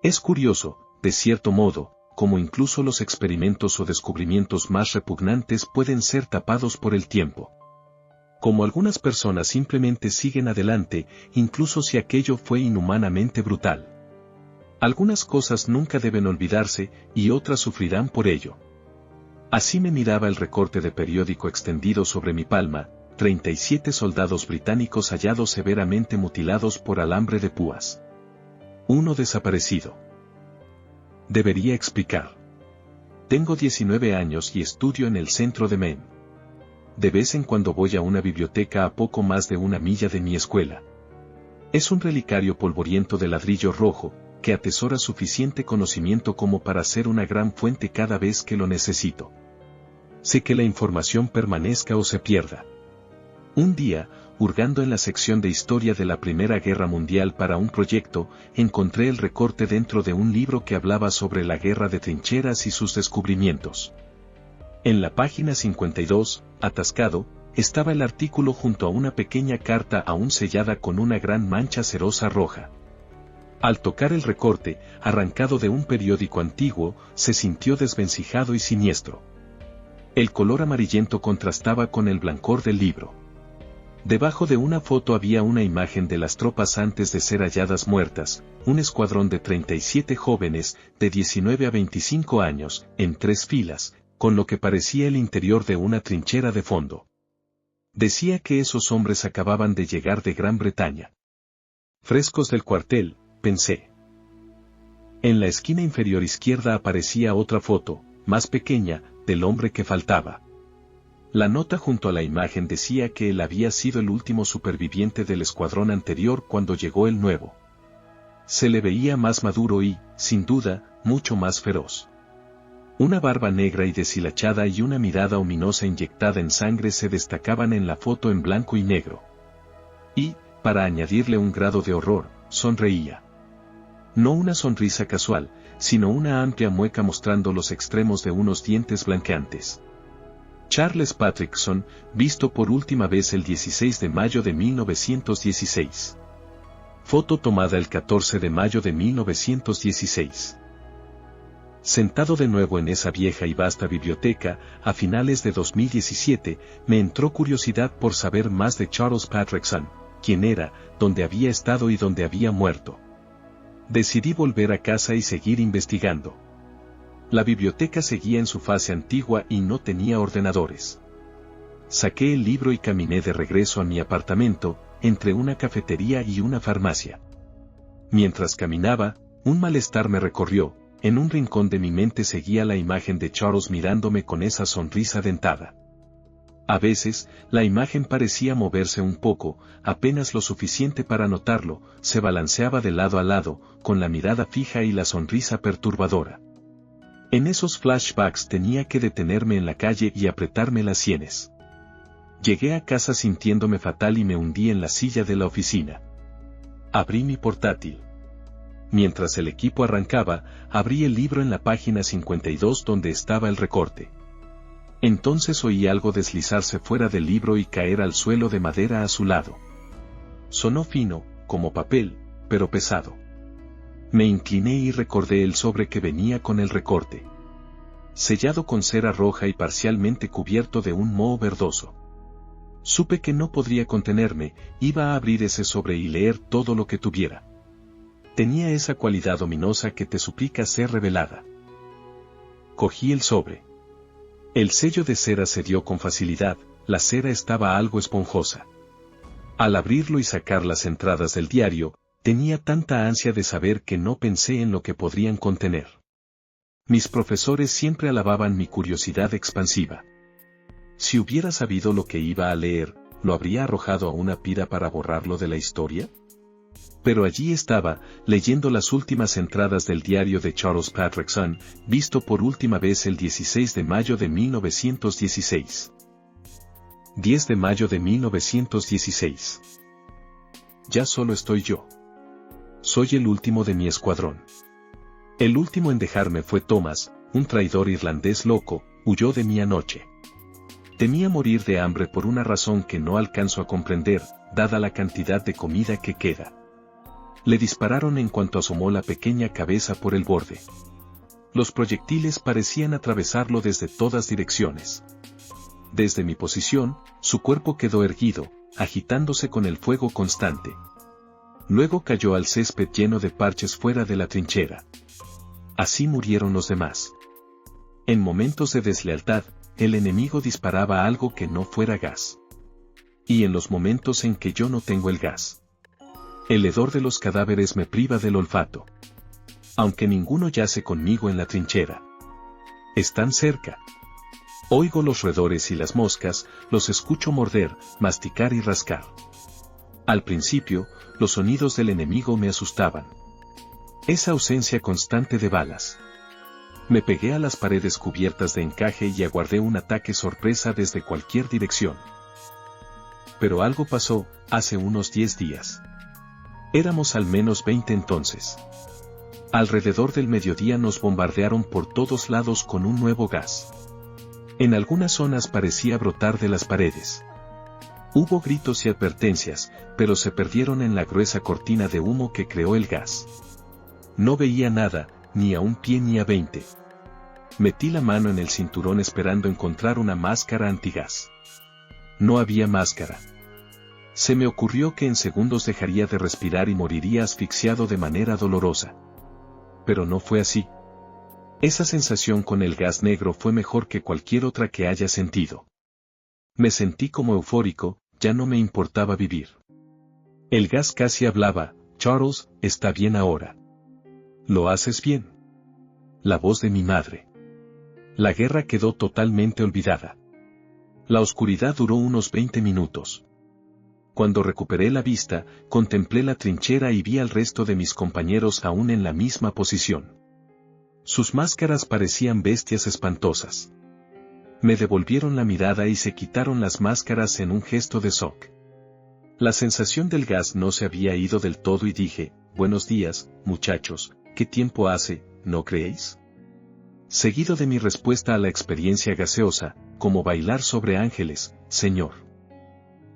Es curioso, de cierto modo, cómo incluso los experimentos o descubrimientos más repugnantes pueden ser tapados por el tiempo. Como algunas personas simplemente siguen adelante, incluso si aquello fue inhumanamente brutal. Algunas cosas nunca deben olvidarse, y otras sufrirán por ello. Así me miraba el recorte de periódico extendido sobre mi palma: 37 soldados británicos hallados severamente mutilados por alambre de púas. Uno desaparecido. Debería explicar. Tengo 19 años y estudio en el centro de Maine. De vez en cuando voy a una biblioteca a poco más de 1 milla de mi escuela. Es un relicario polvoriento de ladrillo rojo, que atesora suficiente conocimiento como para ser una gran fuente cada vez que lo necesito. Sé que la información permanezca o se pierda. Un día, hurgando en la sección de historia de la Primera Guerra Mundial para un proyecto, encontré el recorte dentro de un libro que hablaba sobre la guerra de trincheras y sus descubrimientos. En la página 52, atascado, estaba el artículo junto a una pequeña carta aún sellada con una gran mancha cerosa roja. Al tocar el recorte, arrancado de un periódico antiguo, se sintió desvencijado y siniestro. El color amarillento contrastaba con el blancor del libro. Debajo de una foto había una imagen de las tropas antes de ser halladas muertas, un escuadrón de 37 jóvenes, de 19 a 25 años, en 3 filas, con lo que parecía el interior de una trinchera de fondo. Decía que esos hombres acababan de llegar de Gran Bretaña. Frescos del cuartel, pensé. En la esquina inferior izquierda aparecía otra foto, más pequeña, del hombre que faltaba. La nota junto a la imagen decía que él había sido el último superviviente del escuadrón anterior cuando llegó el nuevo. Se le veía más maduro y, sin duda, mucho más feroz. Una barba negra y deshilachada y una mirada ominosa inyectada en sangre se destacaban en la foto en blanco y negro. Y, para añadirle un grado de horror, sonreía. No una sonrisa casual, sino una amplia mueca mostrando los extremos de unos dientes blanqueantes. Charles Patrickson, visto por última vez el 16 de mayo de 1916. Foto tomada el 14 de mayo de 1916. Sentado de nuevo en esa vieja y vasta biblioteca, a finales de 2017, me entró curiosidad por saber más de Charles Patrickson, quién era, dónde había estado y dónde había muerto. Decidí volver a casa y seguir investigando. La biblioteca seguía en su fase antigua y no tenía ordenadores. Saqué el libro y caminé de regreso a mi apartamento, entre una cafetería y una farmacia. Mientras caminaba, un malestar me recorrió. En un rincón de mi mente seguía la imagen de Charles mirándome con esa sonrisa dentada. A veces, la imagen parecía moverse un poco, apenas lo suficiente para notarlo, se balanceaba de lado a lado, con la mirada fija y la sonrisa perturbadora. En esos flashbacks tenía que detenerme en la calle y apretarme las sienes. Llegué a casa sintiéndome fatal y me hundí en la silla de la oficina. Abrí mi portátil. Mientras el equipo arrancaba, abrí el libro en la página 52 donde estaba el recorte. Entonces oí algo deslizarse fuera del libro y caer al suelo de madera a su lado. Sonó fino, como papel, pero pesado. Me incliné y recordé el sobre que venía con el recorte. Sellado con cera roja y parcialmente cubierto de un moho verdoso. Supe que no podría contenerme, iba a abrir ese sobre y leer todo lo que tuviera. Tenía esa cualidad ominosa que te suplica ser revelada. Cogí el sobre. El sello de cera cedió con facilidad, la cera estaba algo esponjosa. Al abrirlo y sacar las entradas del diario, tenía tanta ansia de saber que no pensé en lo que podrían contener. Mis profesores siempre alababan mi curiosidad expansiva. Si hubiera sabido lo que iba a leer, ¿lo habría arrojado a una pira para borrarlo de la historia? Pero allí estaba, leyendo las últimas entradas del diario de Charles Patrickson, visto por última vez el 16 de mayo de 1916. 10 de mayo de 1916. Ya solo estoy yo. Soy el último de mi escuadrón. El último en dejarme fue Thomas, un traidor irlandés loco, huyó de mí anoche. Temía morir de hambre por una razón que no alcanzo a comprender, dada la cantidad de comida que queda. Le dispararon en cuanto asomó la pequeña cabeza por el borde. Los proyectiles parecían atravesarlo desde todas direcciones. Desde mi posición, su cuerpo quedó erguido, agitándose con el fuego constante. Luego cayó al césped lleno de parches fuera de la trinchera. Así murieron los demás. En momentos de deslealtad, el enemigo disparaba algo que no fuera gas. Y en los momentos en que yo no tengo el gas, el hedor de los cadáveres me priva del olfato. Aunque ninguno yace conmigo en la trinchera. Están cerca. Oigo los roedores y las moscas, los escucho morder, masticar y rascar. Al principio, los sonidos del enemigo me asustaban. Esa ausencia constante de balas. Me pegué a las paredes cubiertas de encaje y aguardé un ataque sorpresa desde cualquier dirección. Pero algo pasó, hace unos 10 días. Éramos al menos 20 entonces. Alrededor del mediodía nos bombardearon por todos lados con un nuevo gas. En algunas zonas parecía brotar de las paredes. Hubo gritos y advertencias, pero se perdieron en la gruesa cortina de humo que creó el gas. No veía nada, ni a un pie ni a 20. Metí la mano en el cinturón esperando encontrar una máscara antigás. No había máscara. Se me ocurrió que en segundos dejaría de respirar y moriría asfixiado de manera dolorosa. Pero no fue así. Esa sensación con el gas negro fue mejor que cualquier otra que haya sentido. Me sentí como eufórico, ya no me importaba vivir. El gas casi hablaba: Charles, está bien ahora. Lo haces bien. La voz de mi madre. La guerra quedó totalmente olvidada. La oscuridad duró unos 20 minutos. Cuando recuperé la vista, contemplé la trinchera y vi al resto de mis compañeros aún en la misma posición. Sus máscaras parecían bestias espantosas. Me devolvieron la mirada y se quitaron las máscaras en un gesto de shock. La sensación del gas no se había ido del todo y dije: buenos días, muchachos, ¿qué tiempo hace, no creéis? Seguido de mi respuesta a la experiencia gaseosa: como bailar sobre ángeles, señor.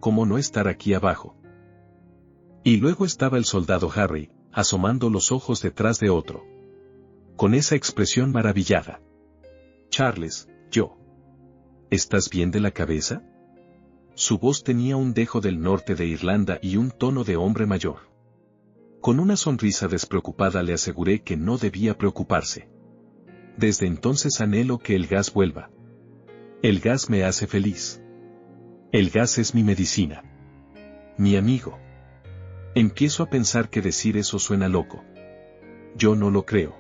¿Cómo no estar aquí abajo? Y luego estaba el soldado Harry, asomando los ojos detrás de otro. Con esa expresión maravillada. Charles, yo. ¿Estás bien de la cabeza? Su voz tenía un dejo del norte de Irlanda y un tono de hombre mayor. Con una sonrisa despreocupada le aseguré que no debía preocuparse. Desde entonces anhelo que el gas vuelva. El gas me hace feliz. El gas es mi medicina. Mi amigo. Empiezo a pensar que decir eso suena loco. Yo no lo creo.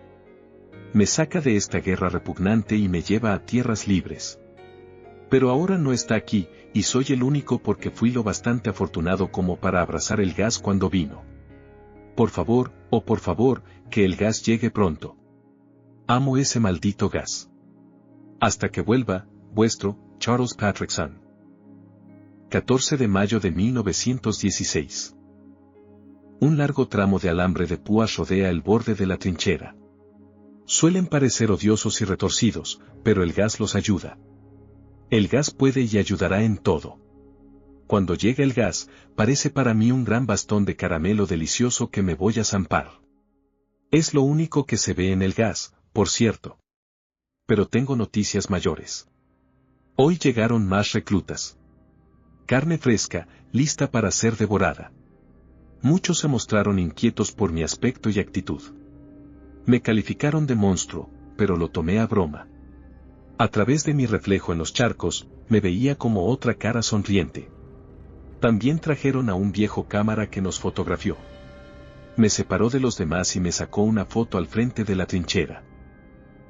Me saca de esta guerra repugnante y me lleva a tierras libres. Pero ahora no está aquí, y soy el único porque fui lo bastante afortunado como para abrazar el gas cuando vino. Por favor, oh por favor, que el gas llegue pronto. Amo ese maldito gas. Hasta que vuelva, vuestro, Charles Patrickson. 14 de mayo de 1916. Un largo tramo de alambre de púas rodea el borde de la trinchera. Suelen parecer odiosos y retorcidos, pero el gas los ayuda. El gas puede y ayudará en todo. Cuando llega el gas, parece para mí un gran bastón de caramelo delicioso que me voy a zampar. Es lo único que se ve en el gas, por cierto. Pero tengo noticias mayores. Hoy llegaron más reclutas. Carne fresca, lista para ser devorada. Muchos se mostraron inquietos por mi aspecto y actitud. Me calificaron de monstruo, pero lo tomé a broma. A través de mi reflejo en los charcos, me veía como otra cara sonriente. También trajeron a un viejo cámara que nos fotografió. Me separó de los demás y me sacó una foto al frente de la trinchera.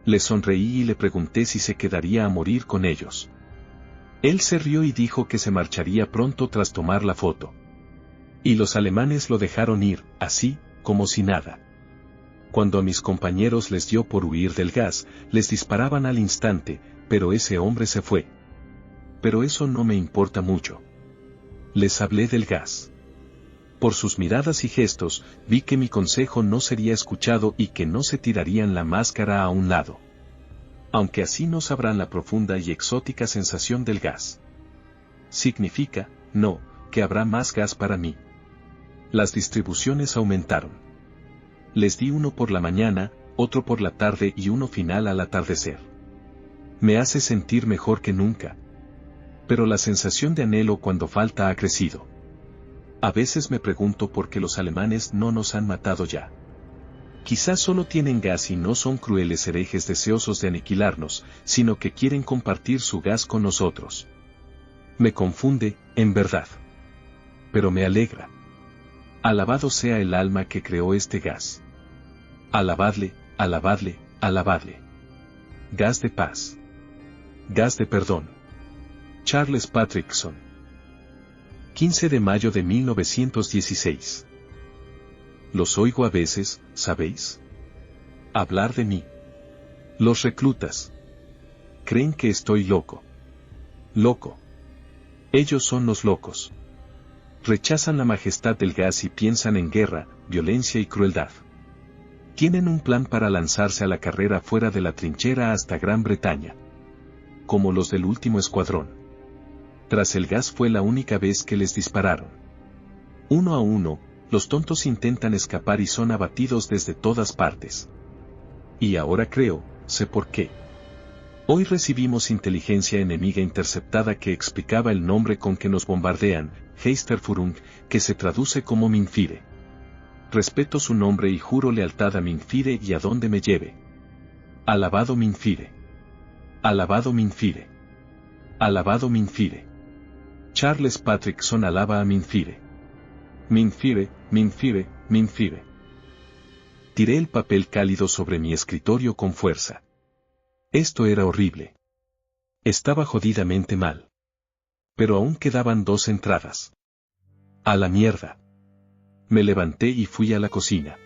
Le sonreí y le pregunté si se quedaría a morir con ellos. Él se rió y dijo que se marcharía pronto tras tomar la foto. Y los alemanes lo dejaron ir, así, como si nada. Cuando a mis compañeros les dio por huir del gas, les disparaban al instante, pero ese hombre se fue. Pero eso no me importa mucho. Les hablé del gas. Por sus miradas y gestos, vi que mi consejo no sería escuchado y que no se tirarían la máscara a un lado. Aunque así no sabrán la profunda y exótica sensación del gas. Significa, no, que habrá más gas para mí. Las distribuciones aumentaron. Les di uno por la mañana, otro por la tarde y uno final al atardecer. Me hace sentir mejor que nunca. Pero la sensación de anhelo cuando falta ha crecido. A veces me pregunto por qué los alemanes no nos han matado ya. Quizás solo tienen gas y no son crueles herejes deseosos de aniquilarnos, sino que quieren compartir su gas con nosotros. Me confunde, en verdad. Pero me alegra. Alabado sea el alma que creó este gas. Alabadle, alabadle, alabadle. Gas de paz. Gas de perdón. Charles Patrickson. 15 de mayo de 1916. Los oigo a veces, ¿sabéis? Hablar de mí. Los reclutas. Creen que estoy loco. Loco. Ellos son los locos. Rechazan la majestad del gas y piensan en guerra, violencia y crueldad. Tienen un plan para lanzarse a la carrera fuera de la trinchera hasta Gran Bretaña. Como los del último escuadrón. Tras el gas fue la única vez que les dispararon. Uno a uno, los tontos intentan escapar y son abatidos desde todas partes. Y ahora creo, sé por qué. Hoy recibimos inteligencia enemiga interceptada que explicaba el nombre con que nos bombardean, Heisterführung, que se traduce como Minfire. Respeto su nombre y juro lealtad a Minfire y a donde me lleve. Alabado Minfire. Alabado Minfire. Alabado Minfire. Charles Patrickson alaba a Minfire. Minfire, Minfire, Minfire. Tiré el papel cálido sobre mi escritorio con fuerza. Esto era horrible. Estaba jodidamente mal. Pero aún quedaban 2 entradas. A la mierda. Me levanté y fui a la cocina.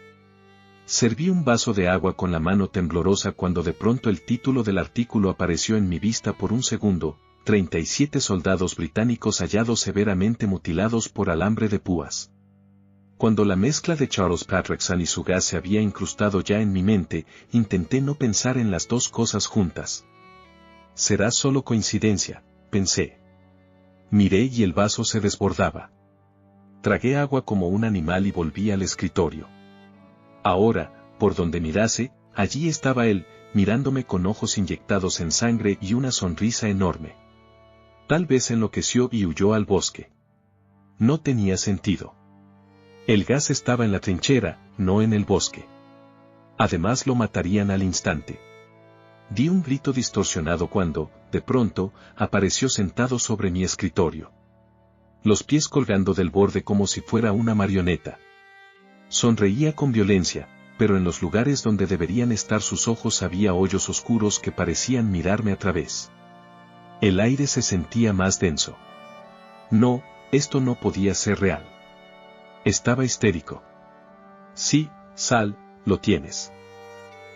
Serví un vaso de agua con la mano temblorosa cuando de pronto el título del artículo apareció en mi vista por un segundo: 37 soldados británicos hallados severamente mutilados por alambre de púas. Cuando la mezcla de Charles Patrickson y su gas se había incrustado ya en mi mente, intenté no pensar en las 2 cosas juntas. Será solo coincidencia, pensé. Miré y el vaso se desbordaba. Tragué agua como un animal y volví al escritorio. Ahora, por donde mirase, allí estaba él, mirándome con ojos inyectados en sangre y una sonrisa enorme. Tal vez enloqueció y huyó al bosque. No tenía sentido. El gas estaba en la trinchera, no en el bosque. Además lo matarían al instante. Di un grito distorsionado cuando, de pronto, apareció sentado sobre mi escritorio. Los pies colgando del borde como si fuera una marioneta. Sonreía con violencia, pero en los lugares donde deberían estar sus ojos había hoyos oscuros que parecían mirarme a través. El aire se sentía más denso. No, esto no podía ser real. Estaba histérico. Sí, Sal, lo tienes.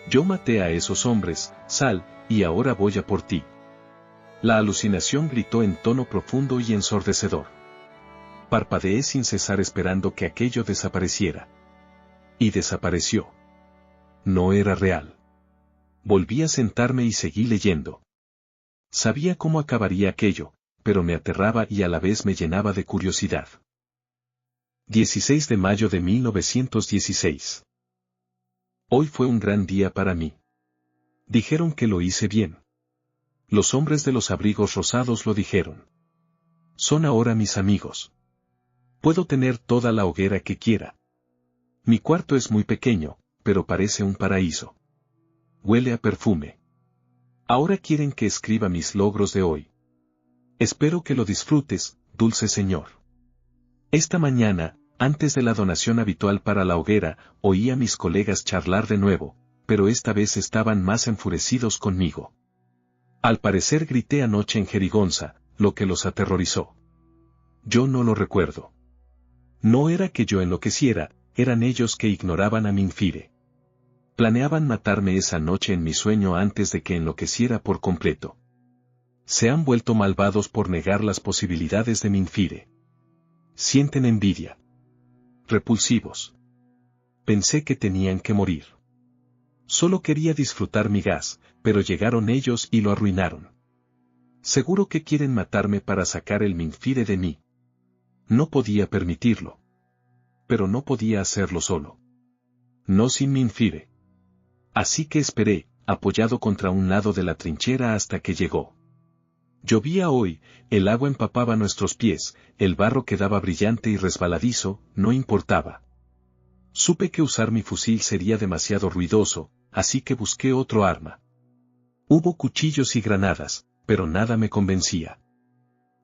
Yo maté a esos hombres, Sal, y ahora voy a por ti. La alucinación gritó en tono profundo y ensordecedor. Parpadeé sin cesar esperando que aquello desapareciera. Y desapareció. No era real. Volví a sentarme y seguí leyendo. Sabía cómo acabaría aquello, pero me aterraba y a la vez me llenaba de curiosidad. 16 de mayo de 1916. Hoy fue un gran día para mí. Dijeron que lo hice bien. Los hombres de los abrigos rosados lo dijeron. Son ahora mis amigos. Puedo tener toda la hoguera que quiera. Mi cuarto es muy pequeño, pero parece un paraíso. Huele a perfume. Ahora quieren que escriba mis logros de hoy. Espero que lo disfrutes, dulce señor. Esta mañana, antes de la donación habitual para la hoguera, oí a mis colegas charlar de nuevo, pero esta vez estaban más enfurecidos conmigo. Al parecer grité anoche en jerigonza, lo que los aterrorizó. Yo no lo recuerdo. No era que yo enloqueciera, eran ellos que ignoraban a Minfire. Planeaban matarme esa noche en mi sueño antes de que enloqueciera por completo. Se han vuelto malvados por negar las posibilidades de Minfire. Sienten envidia. Repulsivos. Pensé que tenían que morir. Solo quería disfrutar mi gas, pero llegaron ellos y lo arruinaron. Seguro que quieren matarme para sacar el Minfire de mí. No podía permitirlo. Pero no podía hacerlo solo. no sin Minfire. Así que esperé, apoyado contra un lado de la trinchera hasta que llegó. Llovía hoy, el agua empapaba nuestros pies, el barro quedaba brillante y resbaladizo, no importaba. Supe que usar mi fusil sería demasiado ruidoso, así que busqué otro arma. Hubo cuchillos y granadas, pero nada me convencía.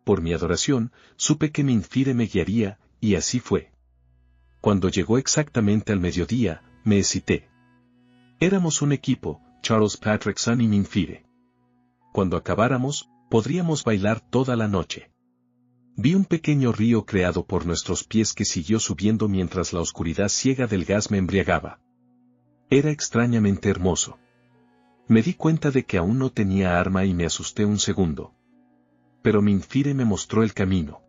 Por mi adoración, supe que Minfire me guiaría, y así fue. Cuando llegó exactamente al mediodía, me excité. Éramos un equipo, Charles Patrickson y Minfire. Cuando acabáramos, podríamos bailar toda la noche. Vi un pequeño río creado por nuestros pies que siguió subiendo mientras la oscuridad ciega del gas me embriagaba. Era extrañamente hermoso. Me di cuenta de que aún no tenía arma y me asusté un segundo. Pero Minfire me mostró el camino.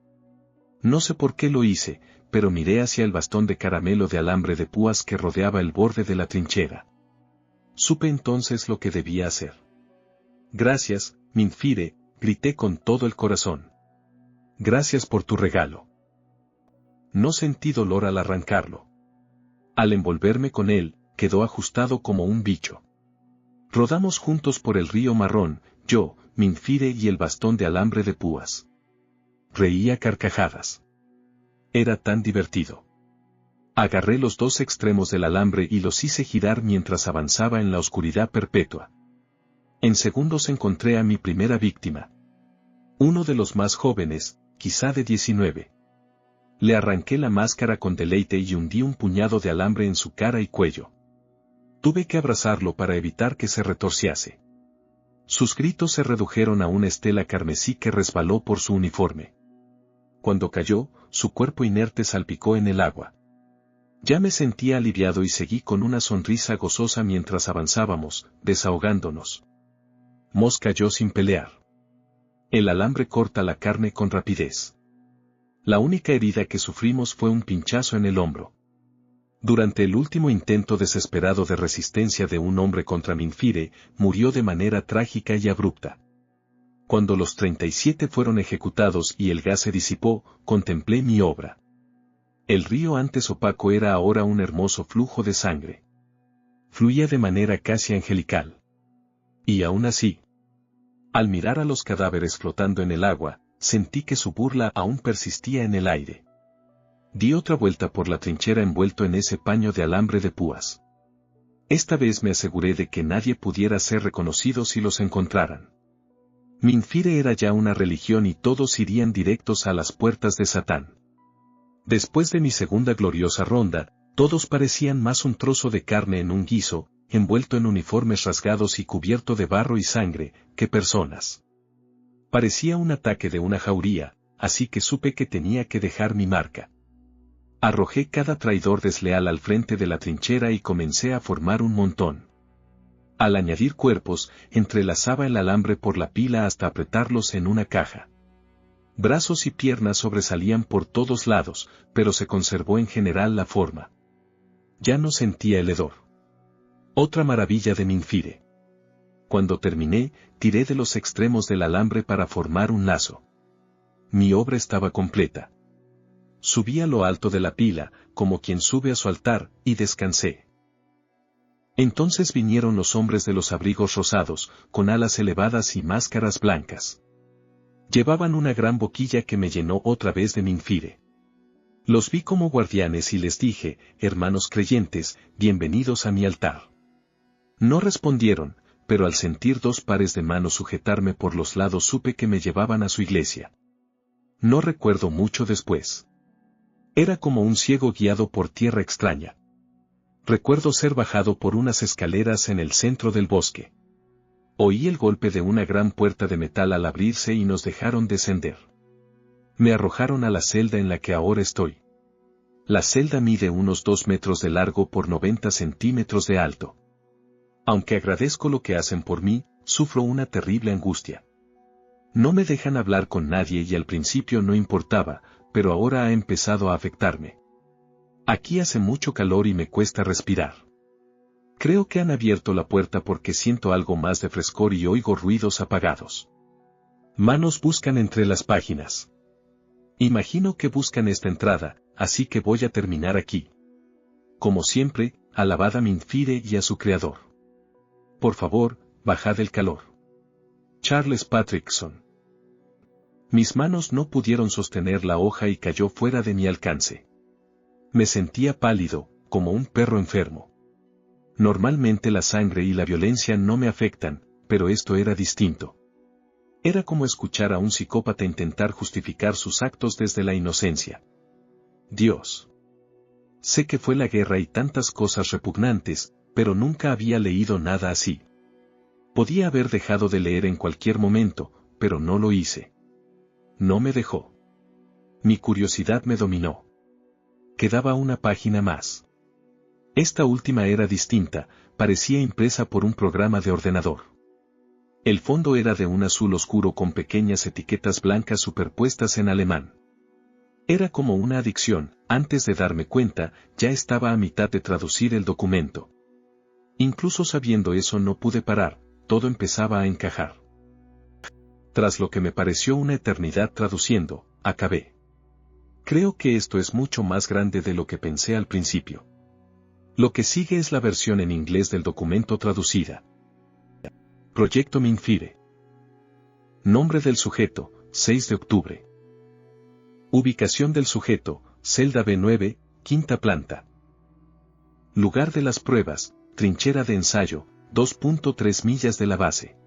No sé por qué lo hice, pero miré hacia el bastón de caramelo de alambre de púas que rodeaba el borde de la trinchera. Supe entonces lo que debía hacer. Gracias, Minfire, grité con todo el corazón. Gracias por tu regalo. No sentí dolor al arrancarlo. Al envolverme con él, quedó ajustado como un bicho. Rodamos juntos por el río marrón, yo, Minfire y el bastón de alambre de púas. Reía carcajadas. Era tan divertido. Agarré los dos extremos del alambre y los hice girar mientras avanzaba en la oscuridad perpetua. En segundos encontré a mi primera víctima. Uno de los más jóvenes, quizá de 19. Le arranqué la máscara con deleite y hundí un puñado de alambre en su cara y cuello. Tuve que abrazarlo para evitar que se retorciase. Sus gritos se redujeron a una estela carmesí que resbaló por su uniforme. Cuando cayó, su cuerpo inerte salpicó en el agua. Ya me sentía aliviado y seguí con una sonrisa gozosa mientras avanzábamos, desahogándonos. Moss cayó sin pelear. El alambre corta la carne con rapidez. La única herida que sufrimos fue un pinchazo en el hombro. Durante el último intento desesperado de resistencia de un hombre contra Minfire, murió de manera trágica y abrupta. Cuando los 37 fueron ejecutados y el gas se disipó, contemplé mi obra. El río antes opaco era ahora un hermoso flujo de sangre. Fluía de manera casi angelical. Y aún así, al mirar a los cadáveres flotando en el agua, sentí que su burla aún persistía en el aire. Di otra vuelta por la trinchera envuelto en ese paño de alambre de púas. Esta vez me aseguré de que nadie pudiera ser reconocido si los encontraran. Minfire era ya una religión y todos irían directos a las puertas de Satán. Después de mi segunda gloriosa ronda, todos parecían más un trozo de carne en un guiso, envuelto en uniformes rasgados y cubierto de barro y sangre, que personas. Parecía un ataque de una jauría, así que supe que tenía que dejar mi marca. Arrojé cada traidor desleal al frente de la trinchera y comencé a formar un montón. Al añadir cuerpos, entrelazaba el alambre por la pila hasta apretarlos en una caja. Brazos y piernas sobresalían por todos lados, pero se conservó en general la forma. Ya no sentía el hedor. Otra maravilla de Minfire. Cuando terminé, tiré de los extremos del alambre para formar un lazo. Mi obra estaba completa. Subí a lo alto de la pila, como quien sube a su altar, y descansé. Entonces vinieron los hombres de los abrigos rosados, con alas elevadas y máscaras blancas. Llevaban una gran boquilla que me llenó otra vez de Minfire. Los vi como guardianes y les dije, hermanos creyentes, bienvenidos a mi altar. No respondieron, pero al sentir dos pares de manos sujetarme por los lados supe que me llevaban a su iglesia. No recuerdo mucho después. Era como un ciego guiado por tierra extraña. Recuerdo ser bajado por unas escaleras en el centro del bosque. Oí el golpe de una gran puerta de metal al abrirse y nos dejaron descender. Me arrojaron a la celda en la que ahora estoy. La celda mide unos 2 metros de largo por 90 centímetros de alto. Aunque agradezco lo que hacen por mí, sufro una terrible angustia. No me dejan hablar con nadie y al principio no importaba, pero ahora ha empezado a afectarme. Aquí hace mucho calor y me cuesta respirar. Creo que han abierto la puerta porque siento algo más de frescor y oigo ruidos apagados. Manos buscan entre las páginas. Imagino que buscan esta entrada, así que voy a terminar aquí. Como siempre, alabad a Minfire y a su creador. Por favor, bajad el calor. Charles Patrickson. Mis manos no pudieron sostener la hoja y cayó fuera de mi alcance. Me sentía pálido, como un perro enfermo. Normalmente la sangre y la violencia no me afectan, pero esto era distinto. Era como escuchar a un psicópata intentar justificar sus actos desde la inocencia. Dios. Sé que fue la guerra y tantas cosas repugnantes, pero nunca había leído nada así. Podía haber dejado de leer en cualquier momento, pero no lo hice. No me dejó. Mi curiosidad me dominó. Quedaba una página más. Esta última era distinta, parecía impresa por un programa de ordenador. El fondo era de un azul oscuro con pequeñas etiquetas blancas superpuestas en alemán. Era como una adicción, antes de darme cuenta, ya estaba a mitad de traducir el documento. Incluso sabiendo eso no pude parar, todo empezaba a encajar. Tras lo que me pareció una eternidad traduciendo, acabé. Creo que esto es mucho más grande de lo que pensé al principio. Lo que sigue es la versión en inglés del documento traducida. Proyecto Minfire. Nombre del sujeto, 6 de octubre. Ubicación del sujeto, celda B9, quinta planta. Lugar de las pruebas, trinchera de ensayo, 2.3 millas de la base.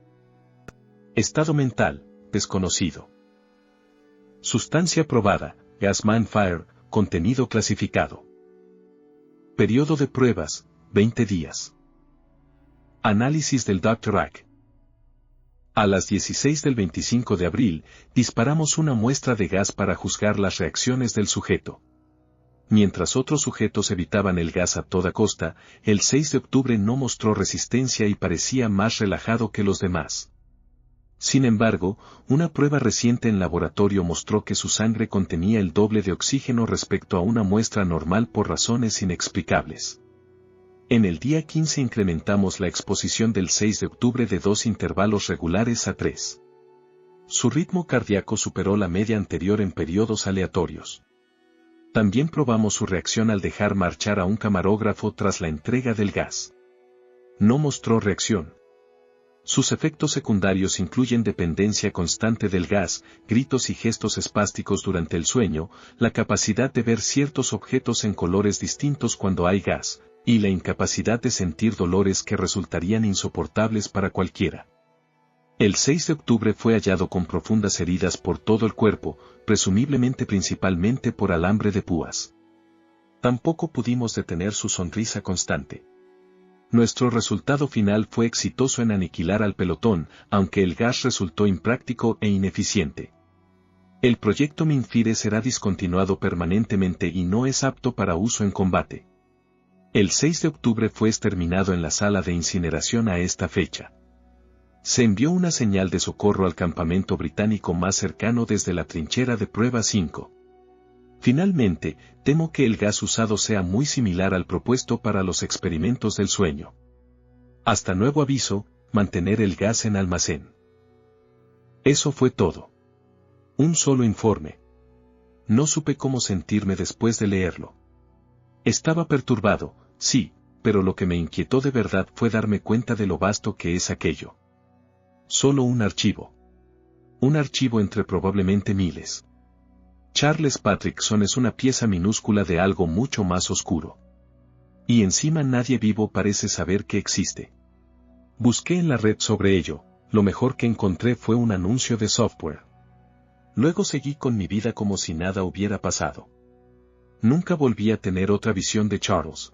Estado mental, desconocido. Sustancia probada, gas Minfire, contenido clasificado. Periodo de pruebas, 20 días. Análisis del Dr. Ack. A las 16 del 25 de abril, disparamos una muestra de gas para juzgar las reacciones del sujeto. Mientras otros sujetos evitaban el gas a toda costa, el 6 de octubre no mostró resistencia y parecía más relajado que los demás. Sin embargo, una prueba reciente en laboratorio mostró que su sangre contenía el doble de oxígeno respecto a una muestra normal por razones inexplicables. En el día 15 incrementamos la exposición del 6 de octubre de 2 intervalos regulares a 3. Su ritmo cardíaco superó la media anterior en periodos aleatorios. También probamos su reacción al dejar marchar a un camarógrafo tras la entrega del gas. No mostró reacción. Sus efectos secundarios incluyen dependencia constante del gas, gritos y gestos espásticos durante el sueño, la capacidad de ver ciertos objetos en colores distintos cuando hay gas, y la incapacidad de sentir dolores que resultarían insoportables para cualquiera. El 6 de octubre fue hallado con profundas heridas por todo el cuerpo, presumiblemente principalmente por alambre de púas. Tampoco pudimos detener su sonrisa constante. Nuestro resultado final fue exitoso en aniquilar al pelotón, aunque el gas resultó impráctico e ineficiente. El proyecto Minfire será discontinuado permanentemente y no es apto para uso en combate. El 6 de octubre fue exterminado en la sala de incineración a esta fecha. Se envió una señal de socorro al campamento británico más cercano desde la trinchera de prueba 5. Finalmente, temo que el gas usado sea muy similar al propuesto para los experimentos del sueño. Hasta nuevo aviso, mantener el gas en almacén. Eso fue todo. Un solo informe. No supe cómo sentirme después de leerlo. Estaba perturbado, sí, pero lo que me inquietó de verdad fue darme cuenta de lo vasto que es aquello. Solo un archivo. Un archivo entre probablemente miles. Charles Patrickson es una pieza minúscula de algo mucho más oscuro. Y encima nadie vivo parece saber que existe. Busqué en la red sobre ello, lo mejor que encontré fue un anuncio de software. Luego seguí con mi vida como si nada hubiera pasado. Nunca volví a tener otra visión de Charles.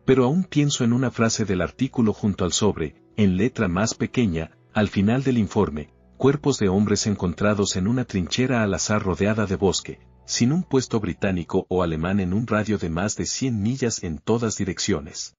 Pero aún pienso en una frase del artículo junto al sobre, en letra más pequeña, al final del informe: cuerpos de hombres encontrados en una trinchera al azar rodeada de bosque, sin un puesto británico o alemán en un radio de más de 100 millas en todas direcciones.